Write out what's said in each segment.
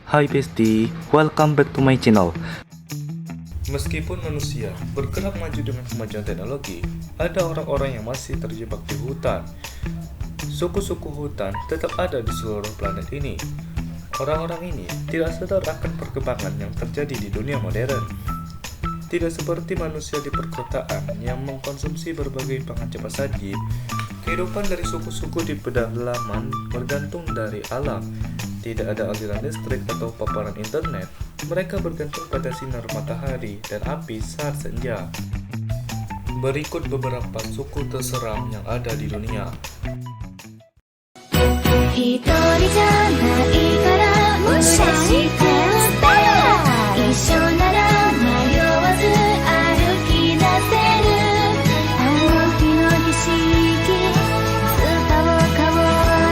Hai Besti, welcome back to my channel. Meskipun manusia bergerak maju dengan kemajuan teknologi, ada orang-orang yang masih terjebak di hutan. Suku-suku hutan tetap ada di seluruh planet ini. Orang-orang ini tidak sadar akan perkembangan yang terjadi di dunia modern. Tidak seperti manusia di perkotaan yang mengkonsumsi berbagai pangan cepat saji, kehidupan dari suku-suku di pedalaman bergantung dari alam. Tidak ada aliran listrik atau paparan internet. Mereka bergantung pada sinar matahari dan api saat senja. Berikut beberapa suku terseram yang ada di dunia. 一人じゃないから無視して一緒なら迷わず歩き出せるあの日の景色伝わ変わ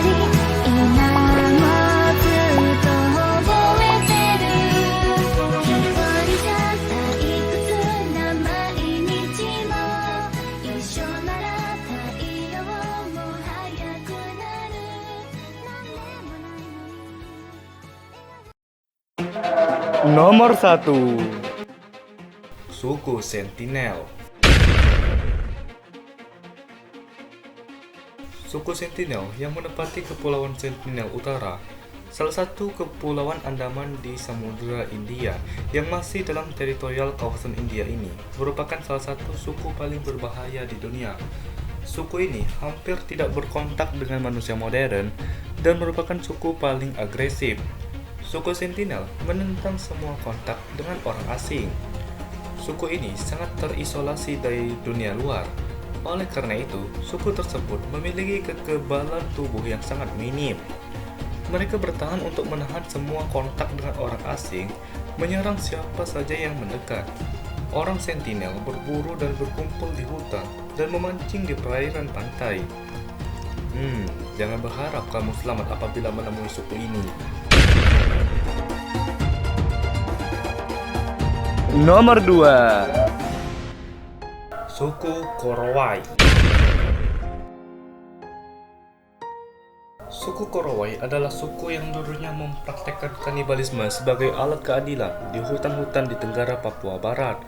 り今もずっと覚えてる一人じゃ退屈な毎日も一緒なら太陽も早くなる Nomor 1. Suku Sentinel. Suku Sentinel yang menempati Kepulauan Sentinel Utara, salah satu kepulauan Andaman di Samudra India yang masih dalam teritorial kawasan India ini, merupakan salah satu suku paling berbahaya di dunia. Suku ini hampir tidak berkontak dengan manusia modern dan merupakan suku paling agresif. Suku Sentinel menentang semua kontak dengan orang asing. Suku ini sangat terisolasi dari dunia luar. Oleh karena itu, suku tersebut memiliki kekebalan tubuh yang sangat minim. Mereka bertahan untuk menahan semua kontak dengan orang asing, menyerang siapa saja yang mendekat. Orang Sentinel berburu dan berkumpul di hutan dan memancing di perairan pantai. Jangan berharap kamu selamat apabila menemui suku ini. Nomor 2. Suku Korowai. Suku Korowai adalah suku yang dulunya mempraktekkan kanibalisme sebagai alat keadilan di hutan-hutan di Tenggara Papua Barat.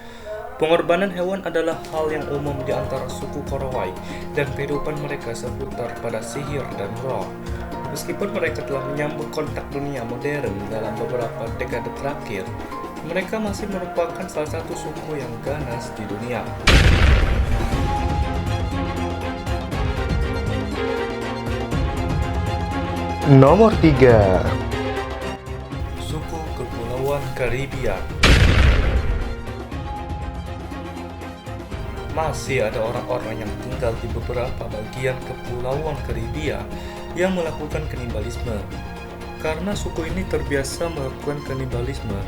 Pengorbanan hewan adalah hal yang umum di antara suku Korowai dan kehidupan mereka seputar pada sihir dan roh. Meskipun mereka telah menyambut kontak dunia modern dalam beberapa dekade terakhir, mereka masih merupakan salah satu suku yang ganas di dunia. Nomor 3. Suku Kepulauan Karibia. Masih ada orang-orang yang tinggal di beberapa bagian Kepulauan Karibia yang melakukan kanibalisme. Karena suku ini terbiasa melakukan kanibalisme,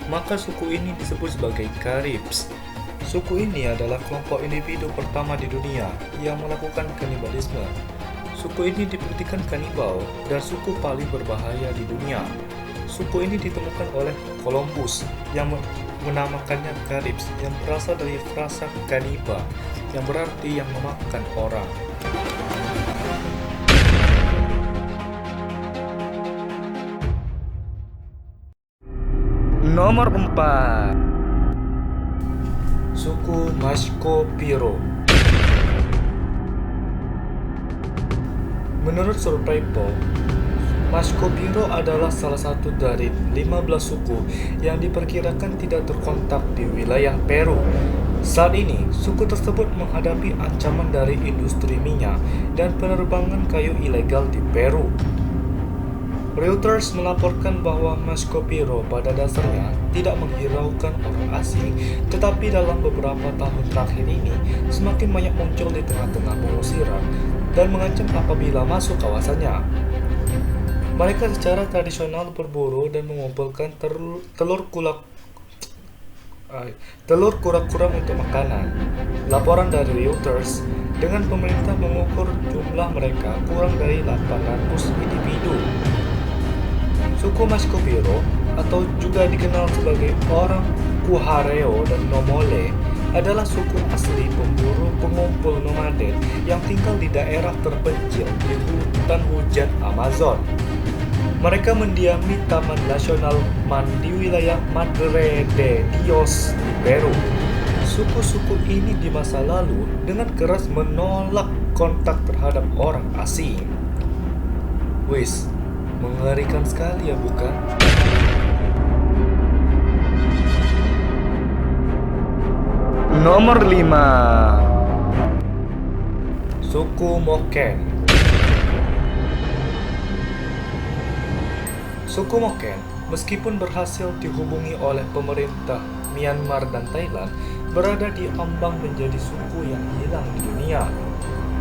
maka suku ini disebut sebagai Caribs. Suku ini adalah kelompok individu pertama di dunia yang melakukan kanibalisme. Suku ini dibuktikan kanibal dan suku paling berbahaya di dunia. Suku ini ditemukan oleh Columbus yang menamakannya Caribs, yang berasal dari frasa cannibal yang berarti yang memakan orang. Nomor 4. Suku Mashko-Piro. Menurut survival, Mashko-Piro adalah salah satu dari 15 suku yang diperkirakan tidak terkontak di wilayah Peru. Saat ini, suku tersebut menghadapi ancaman dari industri minyak dan penerbangan kayu ilegal di Peru. Reuters melaporkan bahwa Mashko-Piro pada dasarnya tidak menghiraukan orang asing, tetapi dalam beberapa tahun terakhir ini semakin banyak muncul di tengah-tengah pengusiran dan mengancam apabila masuk kawasannya. Mereka secara tradisional berburu dan mengumpulkan telur kura-kura untuk makanan. Laporan dari Reuters, dengan pemerintah mengukur jumlah mereka kurang dari 800 individu. Suku Mashko-Piro, atau juga dikenal sebagai orang Kuhareo dan Nomole, adalah suku asli pemburu pengumpul nomaden yang tinggal di daerah terpencil di hutan hujan Amazon. Mereka mendiami Taman Nasional Man di wilayah Madre de Dios di Peru. Suku-suku ini di masa lalu dengan keras menolak kontak terhadap orang asing. Wis, mengerikan sekali ya bukan? Nomor 5. Suku Moken. Suku Moken, meskipun berhasil dihubungi oleh pemerintah Myanmar dan Thailand, berada di ambang menjadi suku yang hilang di dunia.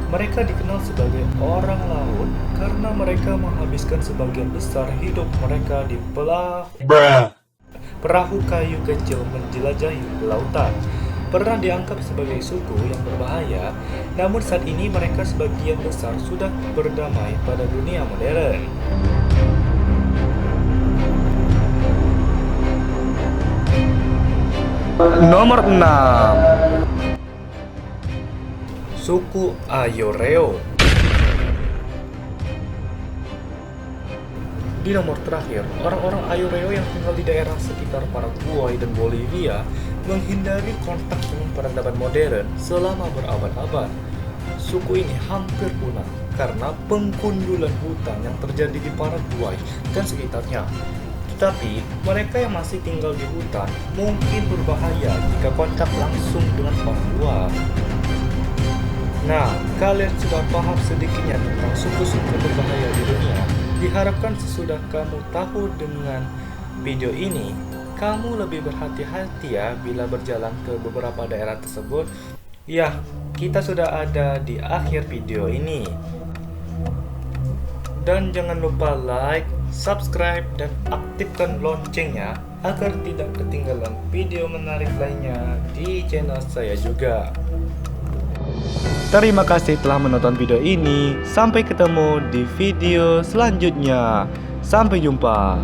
Mereka dikenal sebagai orang laut karena mereka menghabiskan sebagian besar hidup mereka di perahu kayu kecil menjelajahi lautan. Pernah dianggap sebagai suku yang berbahaya, namun saat ini mereka sebagian besar sudah berdamai pada dunia modern. Nomor 6. Suku Ayoreo. Di nomor terakhir, orang-orang Ayoreo yang tinggal di daerah sekitar Paraguay dan Bolivia menghindari kontak dengan peradaban modern selama berabad-abad. Suku ini hampir punah karena penggundulan hutan yang terjadi di Paraguay dan sekitarnya. Tetapi, mereka yang masih tinggal di hutan mungkin berbahaya jika kontak langsung dengan orang luar. Nah, kalian sudah paham sedikitnya tentang suku-suku berbahaya di dunia. Diharapkan sesudah kamu tahu dengan video ini, kamu lebih berhati-hati ya bila berjalan ke beberapa daerah tersebut. Ya, kita sudah ada di akhir video ini. Dan jangan lupa like, subscribe, dan aktifkan loncengnya agar tidak ketinggalan video menarik lainnya di channel saya juga. Terima kasih telah menonton video ini. Sampai ketemu di video selanjutnya. Sampai jumpa.